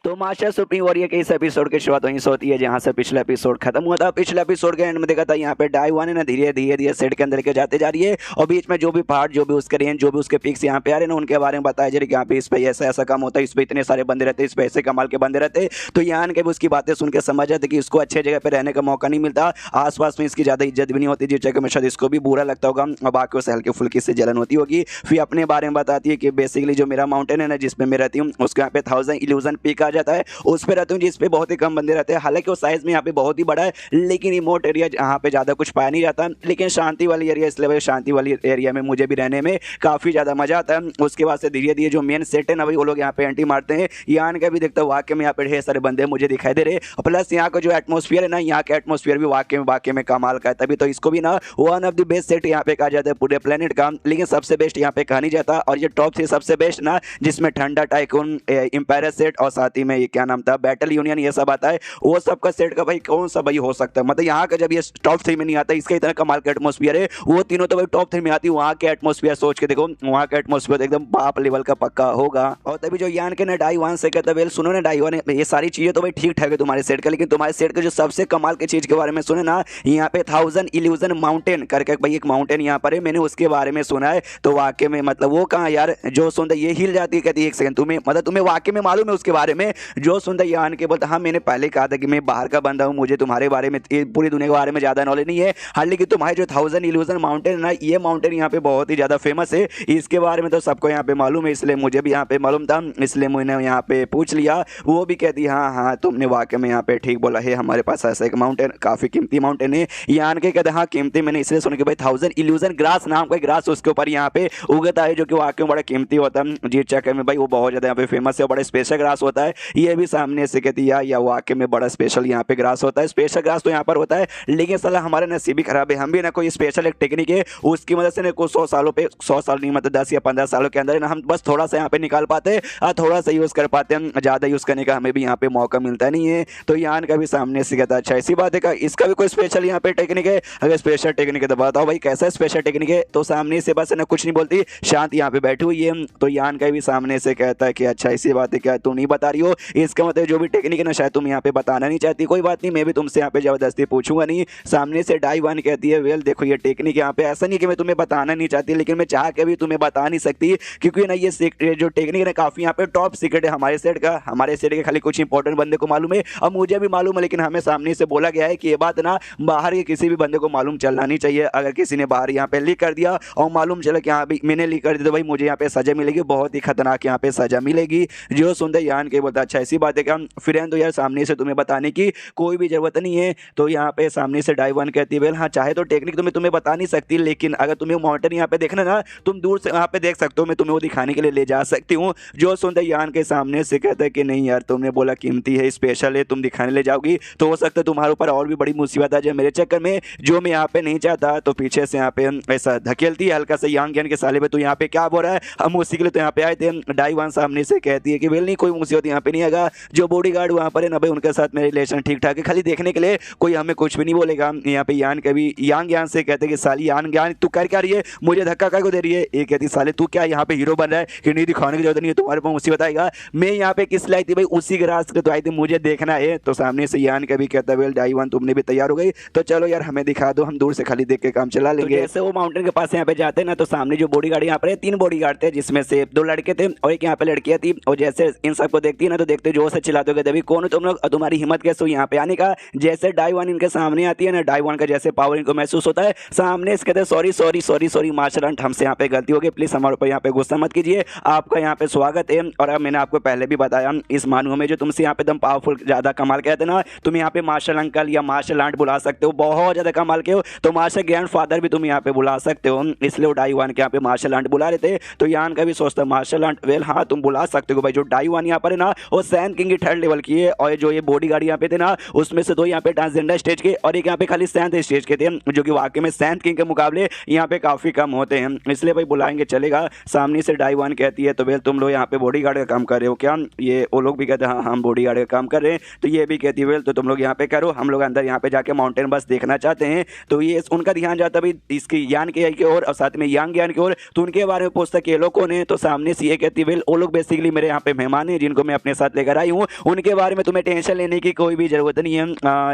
तो master supreme warrior के इस एपिसोड की शुरुआत वहीं से होती है जहां से पिछला एपिसोड खत्म हुआ था। पिछले एपिसोड के एंड में देखा था यहाँ पे डाइवान है ना धीरे धीरे सेट के अंदर के जाते जा रही है और बीच में जो भी पार्ट जो भी उसके रेंज जो भी उसके पिक्स यहाँ पे आ रहे हैं ना उनके बारे में बताया जा रहा है कि यहाँ पे इस पे ऐसा ऐसा काम होता है, इस पे इतने सारे बंदे रहते हैं, इस पे ऐसे कमाल के बंदे रहते। तो यहाँ के भी उसकी बातें सुन के समझ आते कि इसको अच्छे जगह पे रहने का मौका नहीं मिलता, आसपास में इसकी ज़्यादा इज्जत भी नहीं होती, जिस जगह में शायद इसको भी बुरा लगता होगा और बाकी उसे हल्के फुल्की से जलन होती होगी। फिर अपने बारे में बताती है कि बेसिकली जो मेरा माउंटेन है ना जिसपे मैं रहती हूँ उसके यहाँ पे 1000 इल्यूजन पीक आ जाता है, उस पर रहती हूँ जिस पे बहुत ही कम बंदे रहते हैं। हालांकि वो साइज में यहाँ पे बहुत ही बड़ा है लेकिन रिमोट एरिया यहाँ पे ज़्यादा कुछ पाया नहीं जाता, लेकिन शांति वाली एरिया इसलिए शांति वाली एरिया में मुझे भी रहने में काफ़ी ज़्यादा मजा आता है। उसके बाद से धीरे धीरे जो मेन सेट है ना भाई वो लोग यहाँ पे एंट्री मारते हैं। यहाँ का भी देखता हूँ वाकई में यहाँ पे ढेर सारे बंदे मुझे दिखाई दे रहे, प्लस यहाँ का जो एटमोसफियर है ना यहाँ का एटमोसफियर भी वाकई में कमाल का है, तभी तो इसको भी ना one of the best set यहाँ पे कहा जाता है पूरे प्लेनेट का। लेकिन सबसे बेस्ट यहाँ पे कहा नहीं जाता और ये टॉप 3 सबसे बेस्ट ना जिसमें ठंडा टाइकून इंपायर सेट और साथ ही में ये क्या नाम था बैटल यूनियन ये सब आता है, वो सब का सेट का भाई कौन सा भाई हो सकता है। मतलब यहाँ का जब ये टॉप 3 में नहीं आता इसका इतना कमाल का एटमोसफियर है, वो तीनों तो भाई टॉप 3 में आती है। वहाँ के एटमोसफियर सोच के देखो, वहाँ का एटमोसफियर एकदम बाप लेवल का पक्का होगा। और तभी जो यान के ना डाइवान से कहता है सुनो ना डाइवान ये सारी चीजें तो भाई ठीक ठाक है तुम्हारे सेट का, लेकिन तुम्हारे सेट का जो सबसे कमाल की चीज के बारे में सुने ना यहाँ पे 1000 इल्यूजन माउंटेन करके भाई एक माउंटेन यहाँ पर है, मैंने उसके बारे में सुना है। तो वाकई में मतलब वो कहाँ यार जो सुनता ये हिल जाती है, कहती है एक सेकंड तुम्हें मतलब तुम्हें वाकई में मालूम है उसके बारे में। जो सुनता यान के बोलता हाँ मैंने पहले कहा था कि मैं बाहर का बंदा हूँ, मुझे तुम्हारे बारे में पूरी दुनिया के बारे में ज़्यादा नॉलेज नहीं है, हाँ लेकिन तुम्हारे जो 1000 इल्यूजन माउंटेन है ना ये माउंटेन यहाँ पे बहुत ही ज़्यादा फेमस है, इसके बारे में तो सबको यहाँ पे मालूम है, इसलिए मुझे भी यहाँ पे मालूम था, इसलिए मैंने यहाँ पे पूछ लिया। वो भी कहती हाँ हाँ तुमने वाकई में यहाँ पे ठीक बोला है, हमारे पास ऐसा एक माउंटेन काफ़ी कीमती माउंटेन है। यान के कहते हाँ कीमती मैंने इसलिए सुना कि भाई 1000 इल्यूजन ग्रास नाम का ग्रास उसके ऊपर यहाँ पे उगता है जो कि वाकई में बड़ा कीमती होता है, जिस चक्कर में भाई वो बहुत ज़्यादा यहाँ पे फेमस है और बड़ा स्पेशल ग्रास होता है। ये भी सामने से कहती है या वाकई में बड़ा स्पेशल यहाँ पे ग्रास होता है, स्पेशल ग्रास तो यहाँ पर होता है, लेकिन साला हमारे नसीब भी खराब है, हम भी ना कोई स्पेशल एक टेक्निक है उसकी मदद से ना कुछ 100 सालों पे 100 साल नहीं मतलब 10 या 15 सालों के अंदर ना हम बस थोड़ा सा यहाँ पे निकाल पाते हैं, थोड़ा सा यूज़ कर पाते हैं, ज़्यादा यूज़ करने का हमें भी यहाँ पे मौका मिलता नहीं है। तो यान का भी सामने से कहता अच्छा ऐसी बात है का इसका भी कोई स्पेशल यहाँ पे टेक्निक है, अगर स्पेशल टेक्निक है तो बताओ भाई कैसा स्पेशल टेक्निक है। तो सामने से बस ना कुछ नहीं बोलती, शांत यहाँ पे बैठी हुई है। तो यान का भी सामने से कहता है कि अच्छा ऐसी बात है क्या तुम नहीं बता रही हो, इसका मतलब जो भी टेक्निक है ना शायद तुम यहाँ पे बताना नहीं चाहती, कोई बात नहीं मैं भी तुमसे यहाँ पे जबरदस्ती पूछूंगा नहीं। सामने से डाइवान कहती है वेल देखो ये टेक्निक यहाँ पे ऐसा नहीं कि मैं तुम्हें बताना नहीं चाहती, लेकिन मैं चाह के भी तुम्हें बता नहीं सकती क्योंकि ना ये जो टेक्निक है ना काफ़ी यहाँ पे टॉप सीक्रेट है हमारे सेट का, हमारे सेट के खाली कुछ इंपॉर्टेंट बंदे को मालूम है और मुझे भी मालूम है, लेकिन हमें सामने से बोला गया है कि ये बात ना बाहर के किसी भी बंदे को मालूम चलना नहीं चाहिए। अगर किसी ने बाहर यहाँ पे लीक कर दिया और मालूम चला कि हाँ भाई मैंने लीक कर दिया तो भाई मुझे यहाँ पे सजा मिलेगी, बहुत ही खतरनाक यहाँ पे सजा मिलेगी। जो सुनते यान के बोलता अच्छा ऐसी बात है क्या, फिर तो यार सामने से तुम्हें बताने की कोई भी जरूरत नहीं है। तो यहाँ पे सामने से डाइवान कहती है वेल हाँ चाहे तो टेक्निक तुम्हें बता नहीं सकती, लेकिन अगर तुम्हें माउंटेन यहाँ पे देखना ना तुम दूर से यहाँ पे देख सकते हो, मैं तुम्हें वो दिखाने के लिए ले जा सकती हूँ। जो सुनते यान के सामने से कहता है कि नहीं यार तुमने बोला कीमती है स्पेशल है तुम दिखाने ले जाओगी तो हो सकता है तुम्हारे ऊपर और भी बड़ी मुसीबत आ जाए मेरे चक्कर में, जो मैं यहाँ पे नहीं चाहता। तो पीछे से यहाँ पे ऐसा धकेलती है हल्का सा यांग ज्ञान के साले पे, तो यहाँ पे क्या बोल रहा है हम उसी के लिए तो यहाँ पे आए थे। डाइवान सामने से कहती है कि वेल नहीं कोई मुसीबत यहाँ पे नहीं आएगा, जो बॉडी गार्ड वहाँ पर है ना भाई उनके साथ मेरे रिलेशन ठीक ठाक है, खाली देखने के लिए कोई हमें कुछ भी नहीं बोलेगा। यहाँ पे यान कभी यांग ज्ञान से कहते कि साली यान ज्ञान तू कर क्या रही है, मुझे धक्का क्या को दे रही है, ये कहती साले तू क्या यहाँ पे हीरो बन रहा है कि नहीं दिखाने की जरूरत नहीं है तुम्हारे पास मुसीबत आएगा, मैं यहाँ पे किस लाई थी भाई उसी के रास्ते तो आई थी मुझे देखना है। तो सामने से यान कभी कहता वेल डाइवान तुमने भी तैयार हो गई तो चलो यार हमें दिखा दो, हम दूर से खाली देख के काम चला लेंगे। तो जैसे वो माउंटेन के पास यहाँ पे जाते हैं ना तो सामने जो बॉडी गार्ड यहाँ पर 3 बॉडी गार्ड थे जिसमें से 2 लड़के थे और एक यहाँ पे लड़कियां थी, और जैसे इन सबको देखती है ना तो देखते जोर से चिल्लाते हो देवी कौन हो तुम लोग, तुम्हारी हिम्मत कैसे हो यहाँ पे आने का। जैसे डाइवान इनके सामने आती है ना डाइवान का जैसे पावर इनको महसूस होता है, सामने से कहते हैं सॉरी मार्शल आर्ट हमसे यहाँ पे गलती हो गई, प्लीज हमारे ऊपर यहाँ पे गुस्सा मत कीजिए, आपका यहाँ पे स्वागत है। और अब मैंने आपको पहले भी बताया इस मानू में जो तुमसे यहाँ पे एकदम पावरफुल ज्यादा कमाल कहते हैं ना, तुम यहाँ पे मार्शल अंकल या मार्शल आर्ट बुला सकते हो, बहुत ज्यादा कमाल के हो, तो मार्शल ग्रैंड फादर भी तुम यहाँ पे बुला सकते हो, इसलिए वो डाइवान के यहाँ पे मार्शल आर्ट बुला रहे थे। तो यान का भी सोचता मार्शल आर्ट वेल हाँ तुम बुला सकते हो भाई। जो डाइवान यहाँ पर है ना वो सैन किंग की 3rd लेवल की है, और जो ये बॉडी गार्ड यहाँ पे थे ना उसमें से 2 यहाँ पे ट्रांसजेंडर स्टेज के और एक यहाँ पे खाली 7th स्टेज के थे, जो कि वाकई में सैन किंग के मुकाबले यहाँ पे काफी कम होते हैं, इसलिए भाई बुलाएंगे चलेगा। सामने से डाइवान कहती है तो वेल तुम लोग यहाँ पे बॉडी गार्ड का काम कर रहे हो क्या, ये वो लोग भी कहते हैं हाँ हम बॉडी गार्ड का काम कर रहे हैं। तो ये भी कहती है वेल तो तुम लोग यहाँ पे करो, हम लोग अंदर यहाँ पे जाके माउंटेन बस देखना चाहते हैं। तो ये उनका ध्यान जाता भाई इसकी यान की ओर और साथ में यांग ज्ञान की ओर, तो उनके बारे में पूछता कि ये लोग कौन है। तो सामने से ये कहती है वेल वो लोग बेसिकली मेरे यहाँ पे मेहमान हैं जिनको मैं अपने साथ लेकर आई हूँ, उनके बारे में तुम्हें टेंशन लेने की कोई भी जरूरत नहीं है।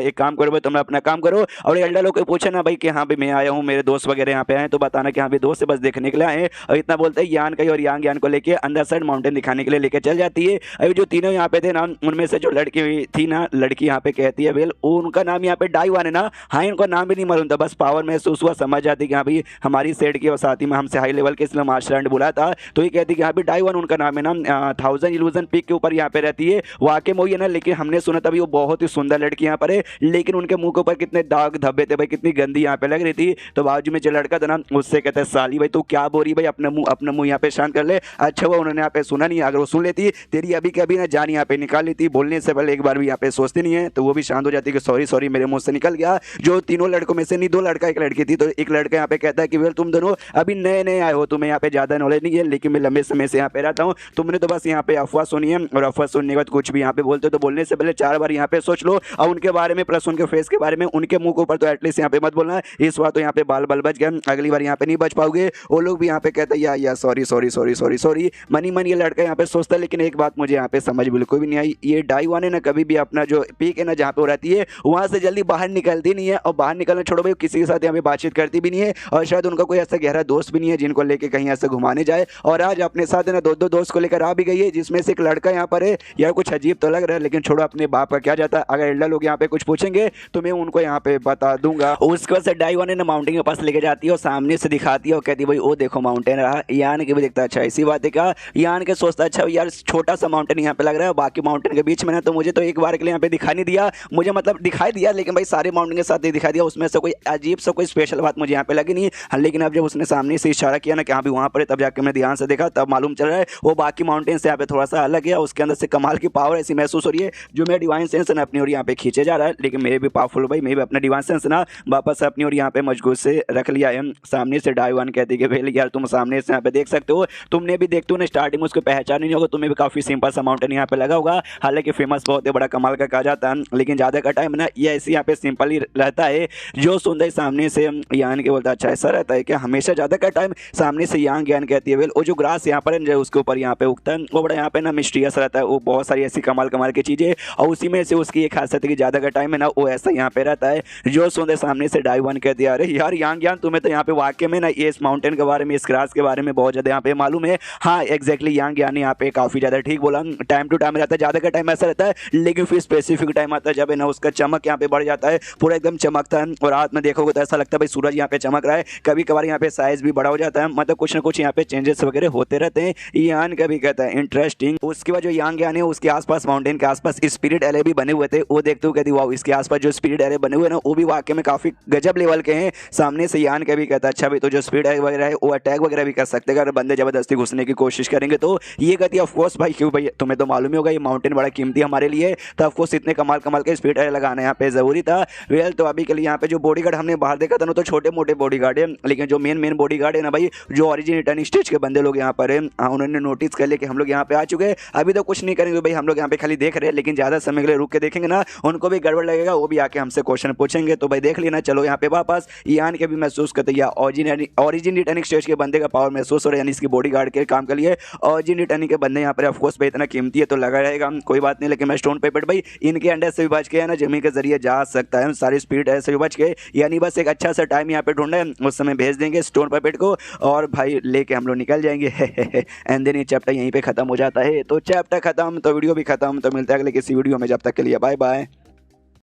एक काम करो भाई, तुम अपना काम करो और एल्डर लोग को पूछे ना भाई कि हाँ भाई मैं आया हूँ, मेरे दोस्त वगैरह यहाँ पे आए, तो बताना कि हाँ भाई दोस्त से बस देखने के लिए आए। और इतना बोलते ही यान कही और यान को लेके अंदर साइड माउंटेन दिखाने के लिए लेके चल जाती है। अभी जो तीनों यहाँ पे थे ना, उनमें से जो लड़की थी ना, लड़की यहाँ पे कहती है वेल उनका नाम यहाँ पे डाइवान है ना, हाँ इनको नाम भी नहीं मालूम था, बस पावर महसूस हुआ, समझ जाती कि हाँ भाई हमारी सेट की और साथ ही में हमसे हाई लेवल के इसलिए मास्टर हैंड बुला था। तो ये कहती कि यहाँ पे डाइवान उनका नाम है ना, 1000 इल्यूजन पीक के ऊपर यहाँ पे रहती है, वाकई में वही है ना। लेकिन हमने सुना था वो बहुत ही सुंदर लड़की यहाँ पर है, लेकिन उनके मुंह के ऊपर कितने दाग धब्बे थे भाई, कितनी गंदी यहाँ पे लग रही थी। तो बाजू में जो लड़का था ना, उससे कहते हैं साली भाई तू क्या बोल रही भाई, अपना मुंह यहाँ पे शांत कर ले। अच्छा वो उन्होंने यहाँ पे सुना नहीं, अगर वो सुन लेती तेरी अभी के अभी ना जान यहाँ पे निकाल लेती, बोलने से पहले एक बार भी यहाँ पे सोचती नहीं है। तो वो भी शांत हो जाती कि सॉरी मेरे मुंह से निकल गया। जो तीनों लड़कों में से नहीं, 2 लड़का एक लड़की थी, तो एक लड़का यहाँ पे कहता है कि वेल तुम दोनों अभी नए नए आए हो, तुम्हें यहाँ पे ज्यादा नॉलेज नहीं है, लेकिन मैं लंबे समय से यहाँ पे रहता हूँ, तुमने तो बस यहाँ पे अफवाह सुनी है, और अफवाह सुनने के बाद कुछ भी यहाँ पे बोलते हो तो बोलने से पहले 4 बार यहाँ पे सोच लो, और उनके बारे में प्लस उनके फेस के बारे में, उनके मुंह के ऊपर तो एटलीस्ट यहाँ पे मत बोलना। इस बार तो यहाँ पे बाल बच गया, अगली बार यहाँ पे नहीं बच पाओगे। वो लोग भी यहाँ पे कहते हैं या सॉरी मनी ये लड़का यहाँ पे सोचता है। लेकिन एक बात मुझे यहाँ पे समझ बिल्कुल भी नहीं आई, ये डाइवान है ना कभी भी अपना जो पीक है ना जहाँ पे वो रहती है वहां से जल्दी बाहर निकलती नहीं है, और बाहर निकलना छोड़ो भाई किसी के साथ यहाँ पे बातचीत करती भी नहीं है, और शायद उनका कोई ऐसा गहरा दोस्त भी नहीं है जिनको लेके कहीं ऐसे घुमाने जाए। और आज अपने साथ है ना 2 दोस्त को लेकर आ भी गई है, जिसमें से एक लड़का यहाँ पर है। यार कुछ अजीब तो लग रहा है, लेकिन छोड़ो अपने बाप का क्या जाता है, अगर एल्डर लोग यहाँ पे कुछ पूछेंगे तो मैं उनको यहाँ पे बता दूंगा। उसके बाद से डाइवान है ना माउंटेन के पास लेके जाती है और सामने से दिखाती है और कहती है भाई वो देखो माउंटेन रहा। यान के भी देखता अच्छा ऐसी बात है क्या, यान के सोचता अच्छा यार छोटा सा माउंटेन यहाँ पे लग रहा है, बाकी माउंटेन के बीच में ना, तो मुझे तो एक बार के लिए यहाँ पे दिखाई नहीं दिया, मुझे मतलब दिखाई दिया लेकिन भाई सारे माउंटेन के साथ नहीं दिखाई दिया, उसमें से कोई अजीब सा कोई स्पेशल बात मुझे यहाँ पे लगी नहीं। हाँ, लेकिन अब जब उसने सामने से इशारा किया ना कि हाँ भी वहाँ पर है, तब जाकर मैं ध्यान से देखा, तब मालूम चल रहा है वो बाकी माउंटेन से यहाँ पे थोड़ा सा अलग है, उसके अंदर से कमाल की पावर ऐसी महसूस हो रही है जो मेरा डिवाइन सेंस ना अपनी ओर यहाँ पे खींचे जा रहा है। लेकिन मेरे भी पावरफुल भाई, मैं भी अपना डिवाइन सेंस ना वापस अपनी ओर यहाँ पे मजबूत से रख लिया है। सामने से डाइवान कहती है कि यार तुम सामने से यहाँ पे देख सकते हो, तुमने भी देखते हो ना स्टार्टिंग में उसको पहचान नहीं होगा, तुम्हें भी काफी सिंपल सा माउंटेन यहाँ पे लगा होगा, हालांकि फेमस बहुत है, बड़ा कमाल का कहा जाता है, लेकिन ज्यादा का टाइम ना ये ऐसे यहाँ पे सिंपल ही रहता है। जो सुंदर सामने से यान के बोलता अच्छा ऐसा रहता है क्या, हमेशा ज्यादा का टाइम सामने से यान कहती है वेल वो जो ग्रास यहाँ पर है उसके ऊपर यहाँ पे उगता है वो बड़ा यहाँ पे ना मिस्टीरियस रहता है, वो बहुत सारी ऐसी कमाल की चीजें, और उसी में से उसकी एक खासियत है कि ज्यादा का टाइम है ना वो ऐसा यहाँ पे रहता है। जो सुंदर सामने से डाइवान कहती है अरे यार यान तुम्हें तो यहाँ पे वाकई में ना ये इस माउंटेन के बारे में, इस ग्रास के बारे में बहुत ज्यादा यहाँ पे मालूम है। हाँ एग्जैक्टली यान यहाँ पे काफी ज्यादा ठीक बोला, टाइम टू टाइम रहता है, ज्यादा का टाइम ऐसा रहता है, लेकिन फिर स्पेसिफिक टाइम आता है जब है ना उसका चमक यहाँ पे बढ़ जाता है, पूरा एकदम चमकता है, और रात में देखोगे तो ऐसा लगता है भाई सूरज यहाँ पे चमक रहा है। कभी कभार यहाँ पे साइज भी बड़ा हो जाता है, मतलब कुछ ना कुछ यहाँ पे चेंजेस वगैरह होते रहते हैं। यान कभी कहता है इंटरेस्टिंग। उसके बाद जो यान है उसके आसपास माउंटेन के आसपास स्पिरिट एरे भी बने हुए थे, वो देखते हुए कहती वाह इसके आसपास जो स्पिरिट एरे बने हुए ना वो भी वाकई में काफी गजब लेवल के हैं। सामने से यान कभी कहता अच्छा भाई तो जो स्पिरिट एरे वगैरह है वो अटैक वगैरह भी कर सकते हैं अगर बंदे जबरदस्ती घुसने की कोशिश करेंगे तो। ये कहती है ऑफकोर्स भाई, क्यों भाई तुम्हें तो मालूम ही होगा ये माउंटेन बड़ा कीमती हमारे लिए, तो ऑफकोर्स इतने कमाल के स्पिरिट एरे लगाना यहाँ पे जरूरी था। वेल तो अभी के लिए यहाँ पे जो बॉडीगार्ड हमने बाहर देखा था ना तो छोटे मोटे बॉडीगार्ड है, लेकिन जो मेन बॉडीगार्ड है ना भाई जो ओरिजिन रिटर्न स्टेज के बंदे लोग यहाँ पर है, उन्होंने नोटिस कर लिया कि हम लोग यहाँ पे आ चुके हैं, अभी तो कुछ नहीं करेंगे भाई, हम लोग यहाँ पे खाली देख रहे हैं, लेकिन ज्यादा समय के लिए रुक के देखेंगे ना उनको भी गड़बड़ लगेगा, वो भी आके हमसे क्वेश्चन पूछेंगे। तो भाई देख लेना चलो यहाँ पे वापस यान के भी महसूस करते या ओरिजिन रिटर्निंग स्टेज के बंदे का पावर महसूस हो रहा है, यानी इसकी बॉडीगार्ड के काम के लिए ओरिजिन रिटर्निंग के बंदे यहाँ पर ऑफकोर्स भाई इतना कीमती है तो लगा रहेगा, कोई बात नहीं। लेकिन मैं स्टोन पेपर भाई इनके अंडर से भी बच के है ना जमीन के जरिए जा सकता है, सारी स्पीड ऐसे भी बच के, यानी बस एक अच्छा सा टाइम यहाँ पे ढूंढे उस समय भेज देंगे स्टोन पेपर को और भाई लेके हम लोग निकल जाएंगे। एंड देन ये चैप्टर यहीं पे खत्म हो जाता है। तो चैप्टर खत्म तो वीडियो भी खत्म, तो मिलता है अगले किसी वीडियो में, जब तक के लिए बाय बाय।